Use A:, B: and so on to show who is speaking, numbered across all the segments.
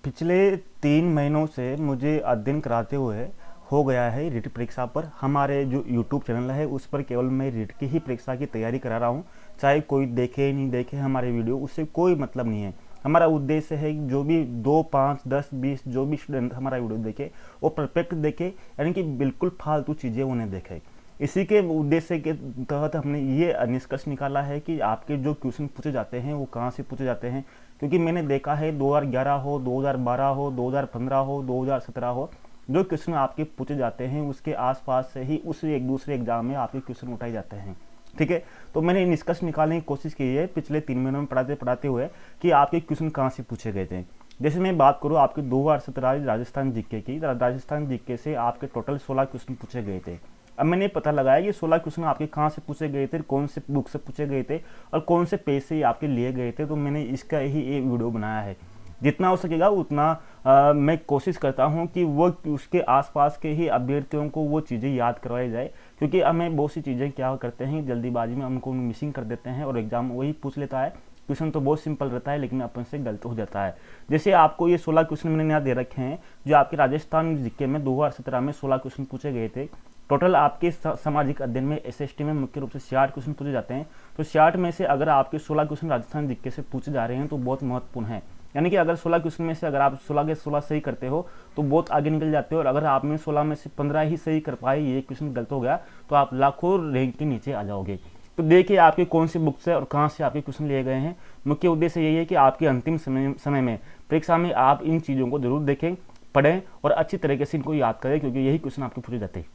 A: पिछले 3 महीनों से मुझे अध्ययन कराते हुए हो गया है रीट परीक्षा पर। हमारे जो यूट्यूब चैनल है उस पर केवल मैं रीट की ही परीक्षा की तैयारी करा रहा हूँ। चाहे कोई देखे नहीं देखे हमारे वीडियो, उससे कोई मतलब नहीं है। हमारा उद्देश्य है कि जो भी 2, 5, 10, 20 जो भी स्टूडेंट हमारा वीडियो देखे वो परफेक्ट देखे, यानी कि बिल्कुल फालतू चीज़ें उन्हें देखे। इसी के उद्देश्य के तहत हमने ये निष्कर्ष निकाला है कि आपके जो क्वेश्चन पूछे जाते हैं वो कहाँ से पूछे जाते हैं। क्योंकि मैंने देखा है 2011 हो, 2012 हो, 2015 हो, 2017 हो, जो क्वेश्चन आपके पूछे जाते हैं उसके आसपास से ही उस एक दूसरे एग्जाम में आपके क्वेश्चन उठाए जाते हैं। ठीक है, तो मैंने निष्कर्ष निकालने की कोशिश की है पिछले 3 महीनों में पढ़ाते पढ़ाते हुए कि आपके क्वेश्चन कहाँ से पूछे गए थे। जैसे मैं बात करूँ आपके 2017 राजस्थान जीके की, राजस्थान जीके से आपके टोटल 16 क्वेश्चन पूछे गए थे। अब मैंने पता लगाया कि 16 क्वेश्चन आपके कहाँ से पूछे गए थे, कौन से बुक से पूछे गए थे और कौन से पेज से आपके लिए गए थे। तो मैंने इसका ही एक वीडियो बनाया है। जितना हो सकेगा उतना मैं कोशिश करता हूं कि वो उसके आसपास के ही अभ्यर्थियों को वो चीज़ें याद करवाई जाए। क्योंकि हमें बहुत सी चीज़ें क्या करते हैं, जल्दीबाजी में उनको मिसिंग कर देते हैं और एग्जाम वही पूछ लेता है। क्वेश्चन तो बहुत सिंपल रहता है लेकिन अपन से गलत हो जाता है। जैसे आपको ये 16 क्वेश्चन मैंने यहाँ दे रखे हैं जो आपके राजस्थान जीके में 2017 में 16 क्वेश्चन पूछे गए थे। टोटल आपके सामाजिक अध्ययन में एसएसटी में मुख्य रूप से 66 क्वेश्चन पूछे जाते हैं। तो 66 में से अगर आपके 16 क्वेश्चन राजस्थान जीके से पूछे जा रहे हैं तो बहुत महत्वपूर्ण है। यानी कि अगर 16 क्वेश्चन में से अगर आप 16 के 16 सही करते हो तो बहुत आगे निकल जाते हो, और अगर आपने 16 में से 15 ही सही कर पाए, ये क्वेश्चन गलत हो गया, तो आप लाखों रैंक के नीचे आ जाओगे। तो देखिए आपके कौन सी बुक से और कहाँ से आपके क्वेश्चन लिए गए हैं। मुख्य उद्देश्य यही है कि आपके अंतिम समय में परीक्षा में आप इन चीज़ों को जरूर देखें, पढ़ें और अच्छी तरीके से इनको याद करें, क्योंकि यही क्वेश्चन आपके पूछे जाते हैं।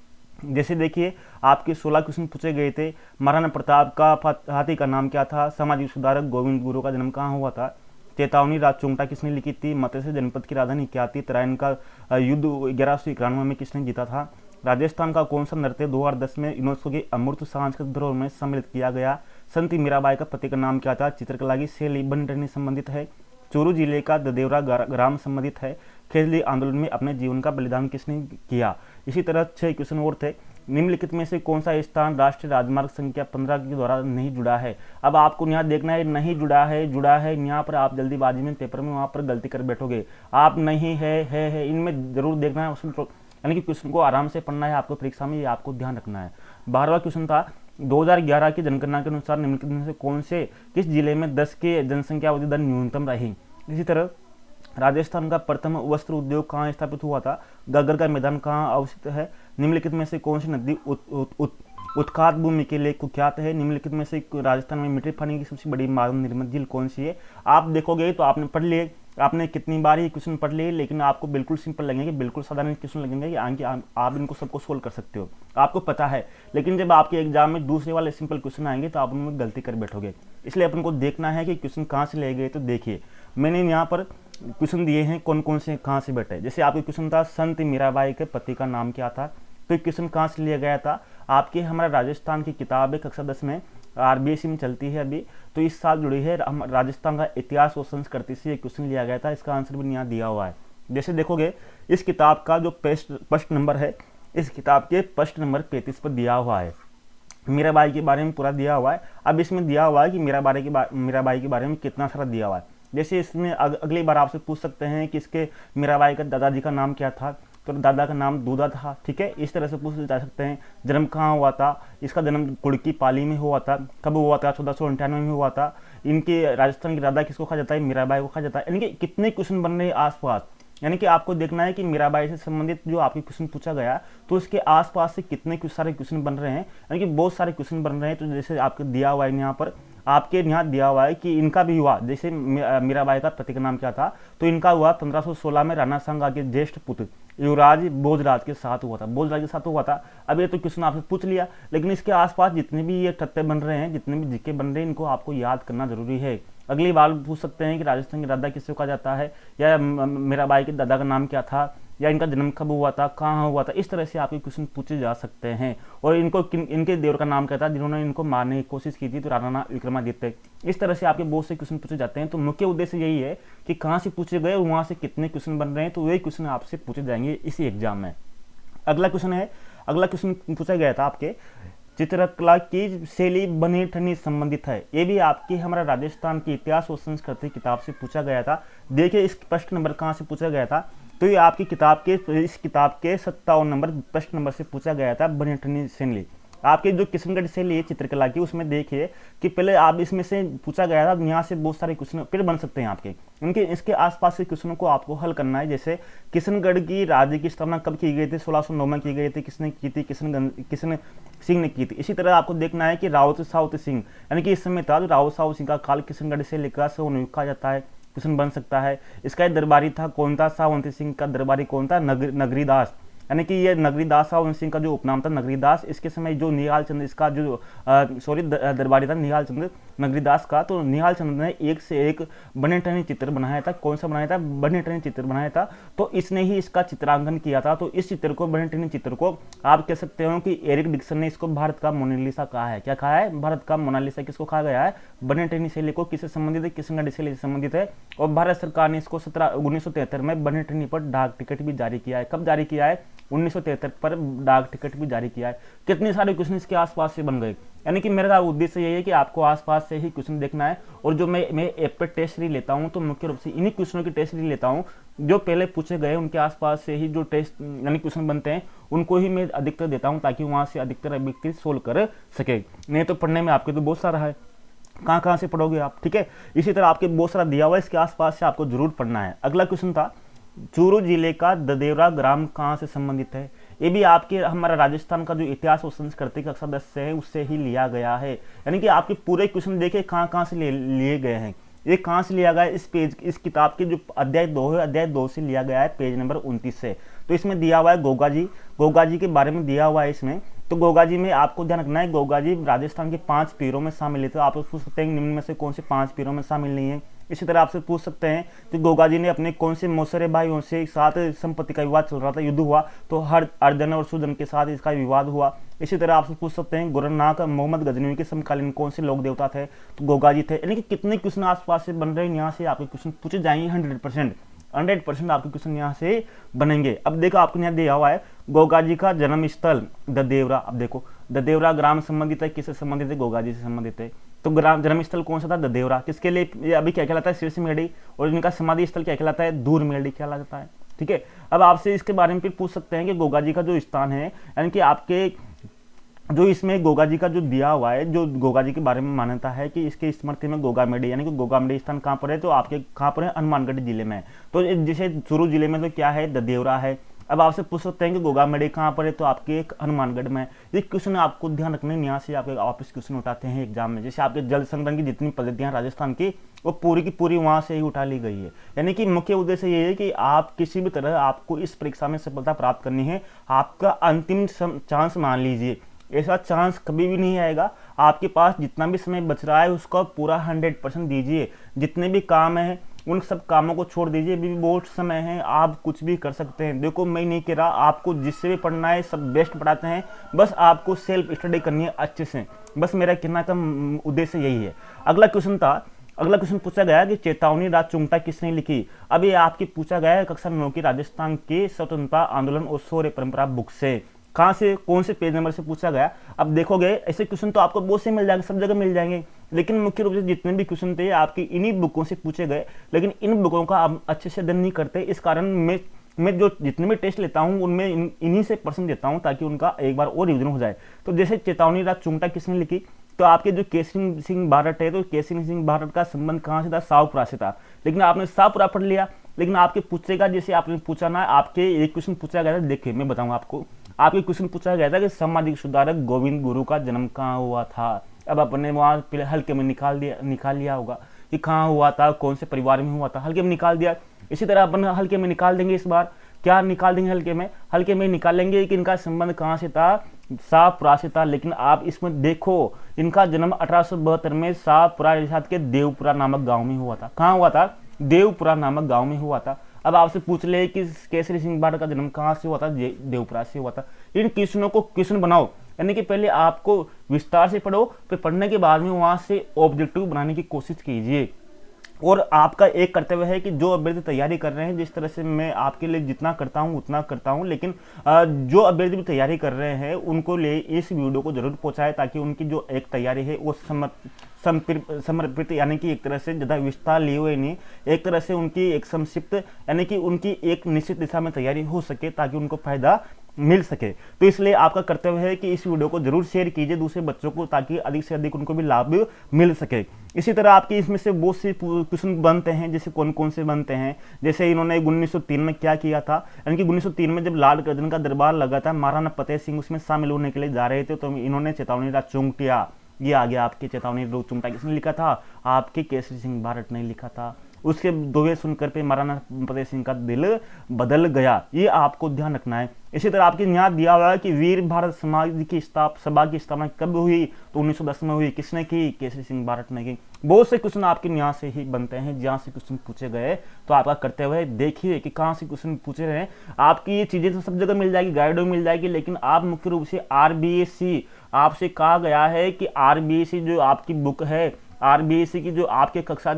A: जैसे देखिए आपके 16 क्वेश्चन पूछे गए थे। महाराणा प्रताप का हाथी का नाम क्या था? सामाजिक सुधारक गोविंद गुरु का जन्म कहाँ हुआ था? चेतावनी राजचुंगटा किसने लिखी थी? मत्स्य जनपद की राजधानी क्या थी? तराइन का युद्ध 1191 में किसने जीता था? राजस्थान का कौन सा नृत्य 2010 में यूनेस्को की अमूर्त सांस्कृतिक धरोहर में सम्मिलित किया गया? संत मीराबाई का पति का नाम क्या था? चित्रकला की शैली बनी रहनी संबंधित है। चूरू जिले का ददेवरा ग्राम संबंधित है। खेजली आंदोलन में अपने जीवन का बलिदान किसने किया? इसी तरह 6 क्वेश्चन और थे। निम्नलिखित में से कौन सा स्थान राष्ट्रीय राजमार्ग संख्या 15 के द्वारा नहीं जुड़ा है? अब आपको यहाँ देखना है नहीं जुड़ा है, जुड़ा है। यहाँ पर आप जल्दीबाजी में पेपर में वहाँ पर गलती कर बैठोगे। आप नहीं है इनमें जरूर देखना है उसमें, यानी कि क्वेश्चन को आराम से पढ़ना है आपको परीक्षा में, ये आपको ध्यान रखना है। 12वां क्वेश्चन था 2011 की जनगणना के अनुसार निम्नलिखित में से कौन से किस जिले में 10 के जनसंख्या वृद्धि दर न्यूनतम रही? इसी तरह राजस्थान का प्रथम वस्त्र उद्योग कहाँ स्थापित हुआ था? गग्गर का मैदान कहाँ अवस्थित है? निम्नलिखित में से कौन सी नदी उत्खात भूमि के लिए कुख्यात है? निम्नलिखित में से राजस्थान में मिट्टी पानी की सबसे बड़ी मानव निर्मित झील कौन सी है? आप देखोगे तो आपने पढ़ लिए, आपने कितनी बार ये क्वेश्चन पढ़ लिए, लेकिन आपको बिल्कुल सिंपल लगेंगे, बिल्कुल साधारण क्वेश्चन लगेंगे कि आगे आप इनको सबको सोल्व कर सकते हो, आपको पता है। लेकिन जब आपके एग्जाम में दूसरे वाले सिंपल क्वेश्चन आएंगे तो आप उनमें गलती कर बैठोगे। इसलिए अपन को देखना है कि क्वेश्चन कहाँ से लिए गए। तो देखिए मैंने यहाँ पर क्वेश्चन दिए हैं कौन कौन से कहाँ से बैठे। जैसे आपके क्वेश्चन था संत मीराबाई के पति का नाम क्या था? तो क्वेश्चन कहाँ से लिया गया था? आपके हमारा राजस्थान की किताब है कक्षा 10 में, आरबीएसई में चलती है अभी, तो इस साल जुड़ी है राजस्थान का इतिहास और संस्कृति से क्वेश्चन लिया गया था। इसका आंसर भी यहाँ दिया हुआ है। जैसे देखोगे इस किताब का जो प्रश्न नंबर है, इस किताब के प्रश्न नंबर 35 पर दिया हुआ है, मीराबाई के बारे में पूरा दिया हुआ है। अब इसमें दिया हुआ है कि मीराबाई के बारे में कितना सारा दिया हुआ है। जैसे इसमें अगली बार आपसे पूछ सकते हैं कि इसके मीराबाई का दादाजी का नाम क्या था? तो दादा का नाम दूधा था। ठीक है, इस तरह से पूछ जा सकते हैं। जन्म कहाँ हुआ था? इसका जन्म कुड़की पाली में हुआ था। कब हुआ था? 1498 में हुआ था। इनके राजस्थान की राधा किसको कहा जाता है? मीराबाई को कहा जाता है। यानी कि कितने क्वेश्चन बन रहे हैं आसपास, यानी कि आपको देखना है कि मीराबाई से संबंधित जो आपके क्वेश्चन पूछा गया तो उसके आसपास से कितने सारे क्वेश्चन बन रहे हैं, यानी कि बहुत सारे क्वेश्चन बन रहे हैं। तो जैसे आपके दिया हुआ है यहाँ पर, आपके यहाँ दिया हुआ है कि इनका भी हुआ, जैसे मीराबाई का पति का नाम क्या था? तो इनका हुआ 1516 में राणा सांगा के ज्येष्ठ पुत्र युवराज भोजराज के साथ हुआ था। भोजराज के साथ हुआ था। अब ये तो क्वेश्चन आपसे पूछ लिया, लेकिन इसके आसपास जितने भी ये तथ्य बन रहे हैं, जितने भी जीके बन रहे हैं, इनको आपको याद करना जरूरी है। अगली बार पूछ सकते हैं कि राजस्थान की राधा किसको कहा जाता है, या मीराबाई के दादा का नाम क्या था, या इनका जन्म कब हुआ था, कहाँ हुआ था। इस तरह से आपके क्वेश्चन पूछे जा सकते हैं। और इनके देवर का नाम क्या था जिन्होंने इनको मारने की कोशिश की थी? तो राणा विक्रमादित्य। इस तरह से आपके बहुत से क्वेश्चन पूछे जाते हैं। तो मुख्य उद्देश्य यही है कि कहाँ से पूछे गए और वहाँ से कितने क्वेश्चन बन रहे हैं, तो वही क्वेश्चन आपसे पूछे जाएंगे इसी एग्जाम में। अगला क्वेश्चन पूछा गया था आपके चित्रकला की शैली बनी ठनी संबंधित है। ये भी आपकी हमारा राजस्थान की इतिहास और संस्कृति किताब से पूछा गया था। देखिए इस प्रश्न नंबर कहाँ से पूछा गया था, तो ये आपकी किताब के इस किताब के 57 नंबर प्रश्न नंबर से पूछा गया था, बनी ठनी शैली। आपके जो किशनगढ़ शैली है चित्रकला की, उसमें देखिए कि पहले आप इसमें से पूछा गया था, यहाँ से बहुत सारे क्वेश्चन फिर बन सकते हैं आपके, उनके इसके आसपास के क्वेश्चनों को आपको हल करना है। जैसे किशनगढ़ की राज्य की स्थापना कब की गई थी, 1609 में की गई थी, किसने की थी, किशन सिंह ने की थी। इसी तरह आपको देखना है कि रावत साउथ सिंह, यानी कि इस समय था जो रावत साउथ सिंह का काल किशनगढ़ से लेकर सोन कहा जाता है, क्वेश्चन बन सकता है। इसका दरबारी था कौन था, सावंत सिंह का दरबारी कौन था, नगरी दास, यानी कि ये नगरी दास सावंत सिंह का जो उपनाम था नगरी दास। इसके समय जो निहाल चंद इसका जो दरबारी था निहाल चंद नगरी दास का, तो निहाल चंद ने एक से एक बने ठने चित्र बनाया था। कौन सा बनाया था, बने ठने चित्र बनाया था, तो इसने ही इसका चित्रांकन किया था। तो इस चित्र को, बने ठने चित्र को आप कह सकते हो कि एरिक डिक्सन ने इसको भारत का मोनालिसा कहा है। क्या कहा है, भारत का मोनालिसा किसको कहा गया है, बने ठनी शैली को। किससे संबंधित है, किशनगढ़ शैली से संबंधित है। और भारत सरकार ने इसको 1973 में बने ठनी पर डाक टिकट भी जारी किया है। कब जारी किया है, 1973 पर डाक टिकट भी जारी किया है। कितने सारे क्वेश्चन इसके आसपास से बन गए, यानी कि मेरा उद्देश्य यही है कि आपको आसपास से ही क्वेश्चन देखना है। और जो मैं ऐप पे टेस्ट सीरीज लेता हूं, तो मुख्य रूप से इन्हीं क्वेश्चनों की टेस्ट सीरीज लेता हूं जो पहले पूछे गए, उनके आसपास से ही जो टेस्ट यानी क्वेश्चन बनते हैं उनको ही मैं अधिकतर देता हूं, ताकि वहां से अधिकतर व्यक्ति सोल्व कर सके। नहीं तो पढ़ने में आपके तो बहुत सारा है, कहाँ कहाँ से पढ़ोगे आप, ठीक है। इसी तरह आपके बहुत सारा दिया हुआ है, इसके आसपास से आपको जरूर पढ़ना है। अगला क्वेश्चन था, चूरू जिले का ददेवरा ग्राम कहाँ से संबंधित है। ये भी आपके हमारा राजस्थान का जो इतिहास और संस्कृति का सदस्य है उससे ही लिया गया है। यानी कि आपके पूरे क्वेश्चन देखिए कहाँ कहाँ से लिए गए हैं, ये कहाँ से लिया गया है, इस पेज इस किताब के जो अध्याय 2 है, अध्याय 2 से लिया गया है, पेज नंबर 29 से। तो इसमें दिया हुआ है गोगा जी के बारे में दिया हुआ है इसमें। तो गोगा जी में आपको ध्यान रखना है, गोगा जी राजस्थान के 5 पीरों में शामिल है। तो आप पूछ सकते हैं निम्न में से कौन से 5 पीरों में शामिल नहीं है। इसी तरह आपसे पूछ सकते हैं कि गोगा जी ने अपने कौन से मौसरे भाइयों से साथ संपत्ति का विवाद चल रहा था, युद्ध हुआ, तो हर अर्जन और सुजन के साथ इसका विवाद हुआ। इसी तरह आपसे पूछ सकते हैं गुरनाक मोहम्मद गजनवी के समकालीन कौन से लोक देवता थे, तो गोगा जी थे। यानी कि कितने क्वेश्चन आसपास से बन रहे हैं, यहाँ से आपके क्वेश्चन पूछे जाएंगे। 100% आपके क्वेश्चन यहाँ से बनेंगे। अब देखो आपको यहाँ दिया हुआ है गोगा जी का जन्म स्थल ददेवरा। अब देखो ददेवरा ग्राम संबंधित है, किससे संबंधित है, गोगा जी से संबंधित है। तो ग्राम जन्म स्थल कौन सा था, ददेवरा। किसके लिए ये अभी क्या कहलाता है, शीर्ष मेढ़ी। और इनका समाधि स्थल क्या कहलाता है, दूर मेढ़ी कहलाता है, ठीक है। अब आपसे इसके बारे में फिर पूछ सकते हैं कि गोगा जी का जो स्थान है, यानी कि आपके जो इसमें गोगा जी का जो दिया हुआ है, जो गोगा जी के बारे में मान्यता है कि इसके स्मृति में गोगा मेढ़ी, यानी कि गोगा मेढ़ी स्थान कहाँ पर है, तो आपके कहाँ पर है, हनुमानगढ़ जिले में है। तो जैसे चूरू जिले में तो क्या है, ददेवरा है। अब आपसे पूछ सकते हैं कि गोगा मेढ़ी कहाँ पर है, तो आपके एक हनुमानगढ़ में। ये क्वेश्चन आपको ध्यान रखना है, यहाँ से आपके वापस क्वेश्चन उठाते हैं एग्जाम में। जैसे आपके जल संग्रहण की जितनी पद्धतियाँ राजस्थान की, वो पूरी की पूरी वहाँ से ही उठा ली गई है। यानी कि मुख्य उद्देश्य ये है कि आप किसी भी तरह आपको इस परीक्षा में सफलता प्राप्त करनी है, आपका अंतिम चांस मान लीजिए। ऐसा चांस कभी भी नहीं आएगा। आपके पास जितना भी समय बच रहा है उसका पूरा 100% दीजिए। जितने भी काम है उन सब कामों को छोड़ दीजिए, अभी भी बहुत समय है, आप कुछ भी कर सकते हैं। देखो मैं नहीं कह रहा, आपको जिससे भी पढ़ना है सब बेस्ट पढ़ाते हैं, बस आपको सेल्फ स्टडी करनी है अच्छे से। बस मेरा कहना का उद्देश्य यही है। अगला क्वेश्चन पूछा गया कि चेतावनी रात चुंगटा किसने लिखी। अब ये आपकी पूछा गया है कक्षा 9 की राजस्थान के स्वतंत्रता आंदोलन और शौर्य परंपरा बुक से। कहाँ से, कौन से पेज नंबर से पूछा गया। अब देखोगे ऐसे क्वेश्चन तो आपको बहुत से मिल जाएंगे, सब जगह मिल जाएंगे, लेकिन मुख्य रूप से जितने भी क्वेश्चन थे आपकी इन्हीं बुकों से पूछे गए। लेकिन इन बुकों का आप अच्छे से अध्ययन नहीं करते, इस कारण मैं जो जितने भी टेस्ट लेता हूँ उनमें इन्हीं से प्रश्न देता हूँ, ताकि उनका एक बार और रिविजन हो जाए। तो जैसे चेतावनी रात चुंगटा किसने लिखी, तो आपके जो केसरी सिंह बारट है, तो केसरी सिंह बारट का संबंध कहाँ से था, शाहपुरा से था। लेकिन आपने शाहपुरा पढ़ लिया, लेकिन आपके पूछेगा, जैसे आपने पूछा ना, आपके एक क्वेश्चन पूछा गया था, देखिए मैं बताऊँ आपको, आपके क्वेश्चन पूछा गया था कि सामाजिक सुधारक गोविंद गुरु का जन्म कहाँ हुआ था। अब अपने वहाँ पहले हल्के में निकाल लिया होगा कि कहाँ हुआ था, कौन से परिवार में हुआ था, हल्के में निकाल दिया। इसी तरह अपन हल्के में निकाल देंगे, इस बार क्या निकाल देंगे, हल्के में निकालेंगे कि इनका संबंध कहाँ से था, शाहपुरा से था। लेकिन आप इसमें देखो, इनका जन्म 1872 में शाहपुरा रियासत के देवपुरा नामक गाँव में हुआ था। कहाँ हुआ था, देवपुरा नामक गाँव में हुआ था। अब आपसे पूछ ले कि केसरी सिंह बारट का जन्म कहाँ से हुआ था, देवपुरा से हुआ था। इन क्वेश्चनों को क्वेश्चन बनाओ, यानी कि पहले आपको विस्तार से पढ़ो, फिर पढ़ने के बाद में वहां से ऑब्जेक्टिव बनाने की कोशिश कीजिए। और आपका एक कर्तव्य है कि जो अभ्यर्थी तैयारी कर रहे हैं, जिस तरह से मैं आपके लिए जितना करता हूं उतना करता हूं, लेकिन जो अभ्यर्थी भी तैयारी कर रहे हैं उनको लिए इस वीडियो को जरूर पहुंचाए, ताकि उनकी जो एक तैयारी है वो समर्पित यानी कि एक तरह से ज़्यादा विस्तार लिए हुए नहीं, एक तरह से उनकी एक संक्षिप्त यानी कि उनकी एक निश्चित दिशा में तैयारी हो सके, ताकि उनको फायदा मिल सके। तो इसलिए आपका कर्तव्य है कि इस वीडियो को जरूर शेयर कीजिए दूसरे बच्चों को, ताकि अधिक से अधिक उनको भी लाभ मिल सके। इसी तरह आपके इसमें से बहुत से क्वेश्चन बनते हैं, जैसे कौन कौन से बनते हैं, जैसे इन्होंने 1903 में क्या किया था, यानी कि 1903 में जब लाल कर्जन का दरबार लगा था, महाराणा फतेह सिंह उसमें शामिल होने के लिए जा रहे थे, तो इन्होंने चेतावनी राज चुंगटिया, ये आ गया आपकी चेतावनी रोग चुंगटा, किसने लिखा था, आपके केसरी सिंह भारत ने लिखा था। उसके दोहे सुनकर पे महाराणा फतेह सिंह का दिल बदल गया, ये आपको ध्यान रखना है। इसी तरह आपके यहाँ दिया हुआ है कि वीर भारत समाज की सभा की स्थापना कब हुई, तो 1910 में हुई, किसने की, केसरी सिंह भारत ने की। बहुत से क्वेश्चन आपके यहाँ से ही बनते हैं, जहाँ से क्वेश्चन पूछे गए, तो आपका कर्तव्य है देखिए कि कहाँ से क्वेश्चन पूछे रहे हैं। आपकी ये चीजें तो सब जगह मिल जाएगी, गाइड में मिल जाएगी, लेकिन आप मुख्य रूप से आरबीएससी, आपसे कहा गया है कि आरबीएससी जो आपकी बुक है, आरबीएससी की जो आपके कक्षा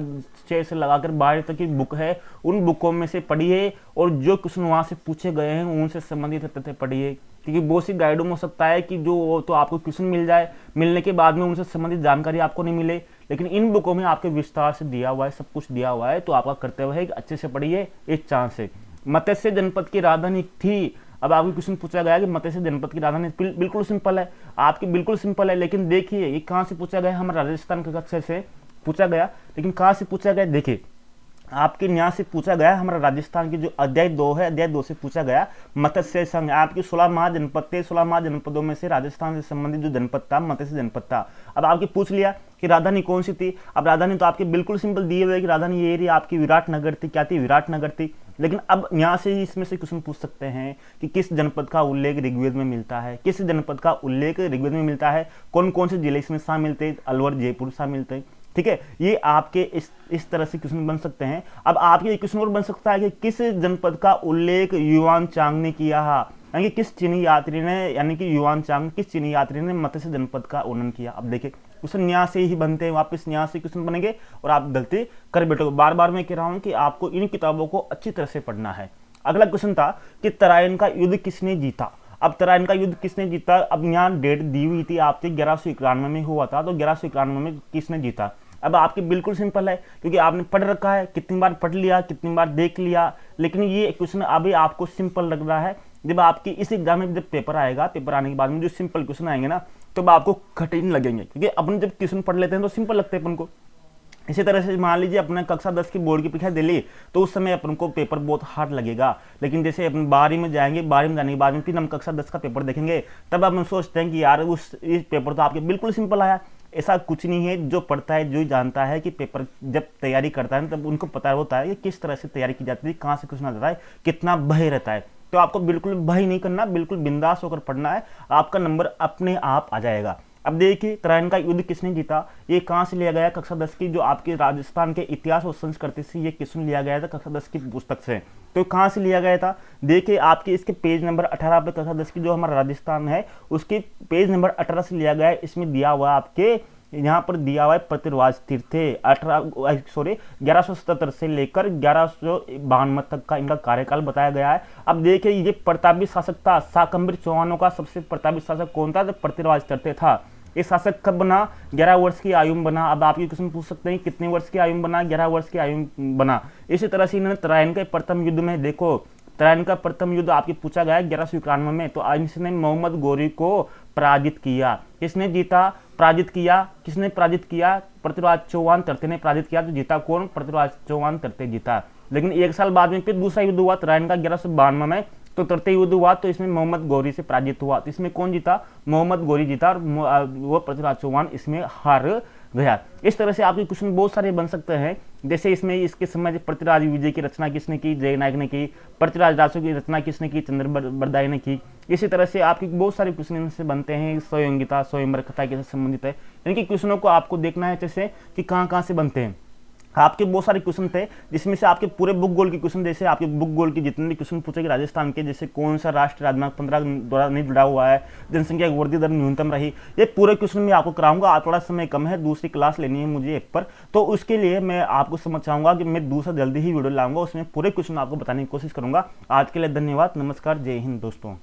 A: 6 से लगाकर 12 तक की बुक है, उन बुकों में से पढ़िए, और जो क्वेश्चन वहां से पूछे गए हैं उनसे संबंधित तथ्य पढ़िए, क्योंकि बहुत सी गाइडों में हो सकता है कि जो तो आपको क्वेश्चन मिल जाए, मिलने के बाद में उनसे संबंधित जानकारी आपको नहीं मिले, लेकिन इन बुकों में आपके विस्तार से दिया हुआ है, सब कुछ दिया हुआ है। तो आपका कर्तव्य है कि अच्छे से पढ़िए एक चांस से। मत्स्य जनपद की राजधानी थी, अब आपको क्वेश्चन पूछा गया कि मत्स्य जनपद की राजधानी, बिल्कुल सिंपल है, आपकी बिल्कुल सिंपल है, लेकिन देखिए ये कहाँ से पूछा गया, हमारे राजस्थान के कक्षा से पूछा गया, लेकिन कहाँ से पूछा गया, देखिए आपके यहाँ से पूछा गया, हमारा राजस्थान की जो अध्याय 2 है, अध्याय 2 से पूछा गया मत्स्य संघ। आपकी 16 महाजनपद थे, 16 महाजनपदों में से राजस्थान से संबंधित जो जनपद था मत्स्य जनपद था। अब आपके पूछ लिया कि राजधानी कौन सी थी, अब राजधानी तो आपके बिल्कुल सिंपल दिए हुए कि राजधानी ये रही आपकी विराटनगर थी, क्या थी, विराटनगर थी। लेकिन अब यहाँ से ही इसमें से क्वेश्चन पूछ सकते हैं कि किस जनपद का उल्लेख ऋग्वेद में मिलता है, किस जनपद का उल्लेख ऋग्वेद में मिलता है, कौन कौन से जिले इसमें शामिल थे, अलवर जयपुर शामिल थे, ठीक है। ये आपके इस तरह से क्वेश्चन बन सकते हैं। अब आपके क्वेश्चन और बन सकता है कि किस जनपद का उल्लेख युआन चांग ने किया है, यानी कि किस चीनी यात्री ने, यानी कि युआन चांग किस चीनी यात्री ने मत्स्य जनपद का वर्णन किया। अब देखिए क्वेश्चन यहाँ से ही बनते हैं, वापस यहाँ से क्वेश्चन बनेंगे और आप गलती कर बैठोगे। बार बार मैं कह रहा हूँ कि आपको इन किताबों को अच्छी तरह से पढ़ना है। अगला क्वेश्चन था कि तराइन का युद्ध किसने जीता। अब तराइन का युद्ध किसने जीता, अब यहाँ डेट दी हुई थी आपकी 1191 में हुआ था, तो 1191 में किसने जीता। अब आपकी बिल्कुल सिंपल है, क्योंकि आपने पढ़ रखा है, कितनी बार पढ़ लिया, कितनी बार देख लिया, लेकिन ये क्वेश्चन अभी आपको सिंपल लग रहा है। जब आपकी इस एग्जाम में जब पेपर आएगा, पेपर आने के बाद में जो सिंपल क्वेश्चन आएंगे ना, तो आपको कठिन लगेंगे, क्योंकि अपन जब क्वेश्चन पढ़ लेते हैं तो सिंपल लगते हैं अपन को। इसी तरह से मान लीजिए अपने कक्षा 10 की बोर्ड की परीक्षा दे ली, तो उस समय अपन को पेपर बहुत हार्ड लगेगा, लेकिन जैसे अपन 12वीं में जाएंगे, 12वीं में जाने के बाद में फिर हम कक्षा 10 का पेपर देखेंगे, तब हम सोचते हैं कि यार इस पेपर तो आपके बिल्कुल सिंपल आया। ऐसा कुछ नहीं है, जो पढ़ता है जो जानता है कि पेपर जब तैयारी करता है तब उनको पता होता है कि किस तरह से तैयारी की जाती है, कहाँ से क्वेश्चन आता है, कितना भय रहता है। तो आपको बिल्कुल भय नहीं करना, बिल्कुल बिंदास होकर पढ़ना है, आपका नंबर अपने आप आ जाएगा। अब देखिए तराइन का युद्ध किसने जीता, ये कहाँ से लिया गया, कक्षा 10 की जो आपके राजस्थान के इतिहास और संस्कृति से ये क्वेश्चन लिया गया था, कक्षा 10 की पुस्तक से। तो कहाँ से लिया गया था, देखिए आपके इसके पेज नंबर 18 पे, कक्षा 10 की जो हमारा राजस्थान है उसके पेज नंबर 18 से लिया गया है। इसमें दिया हुआ आपके यहाँ पर दिया हुआ है पृथ्वीराज तीर्थे 1177 से लेकर 1152 तक का इनका कार्यकाल बताया गया है। अब देखिए ये प्रतापी शासक था, शाकंभरी चौहानों का सबसे प्रतापी शासक कौन था, तो पृथ्वीराज तीर्थे था। ये शासक कब बना, 11 वर्ष की आयु में बना। अब आप ये क्वेश्चन पूछ सकते हैं कितने वर्ष की आयु में बना, 11 वर्ष की आयु में बना। इसी तरह से इन्होंने तराइन के प्रथम युद्ध में, देखो तराइन का प्रथम युद्ध आपके पूछा गया 1191 में, तो इसने मोहम्मद गौरी को पराजित किया। किसने जीता, पराजित किया, किसने पराजित किया, पृथ्वीराज चौहान तीर्थे ने पराजित किया। तो जीता कौन, पृथ्वीराज चौहान तीर्थे जीता। लेकिन एक साल बाद में फिर दूसरा युद्ध हुआ तराइन का 1192 में, तो तृतीय युद्ध हुआ, तो इसमें मोहम्मद गौरी से पराजित हुआ। तो इसमें कौन जीता, मोहम्मद गौरी जीता, और वो पृथ्वीराज चौहान इसमें हार गया। इस तरह से आपके क्वेश्चन बहुत सारे बन सकते हैं। जैसे इसमें इसके समय पृथ्वीराज विजय की रचना किसने की, जय नायक ने की। पृथ्वीराज रासो की रचना किसने की, चंद्र बरदाई ने की। इसी तरह से आपके बहुत सारे क्वेश्चन इनसे बनते हैं। स्वयंगिता, स्वयंवर कथा के साथ संबंधित है। इनके क्वेश्चनों को आपको देखना है जैसे कि कहाँ कहाँ से बनते हैं। आपके बहुत सारे क्वेश्चन थे जिसमें से आपके पूरे बुक गोल के क्वेश्चन, जैसे आपके बुक गोल के जितने भी क्वेश्चन पूछेंगे राजस्थान के, जैसे कौन सा राष्ट्र राजमार्ग 15 द्वारा नहीं जुड़ा हुआ है, जनसंख्या की वृद्धि दर न्यूनतम रही, ये पूरे क्वेश्चन मैं आपको कराऊंगा। आप थोड़ा समय कम है, दूसरी क्लास लेनी है मुझे एक पर, तो उसके लिए मैं आपको समझ चाहूंगा कि मैं दूसरा जल्दी ही वीडियो लाऊंगा, उसमें पूरे क्वेश्चन आपको बताने की कोशिश करूंगा। आज के लिए धन्यवाद, नमस्कार, जय हिंद दोस्तों।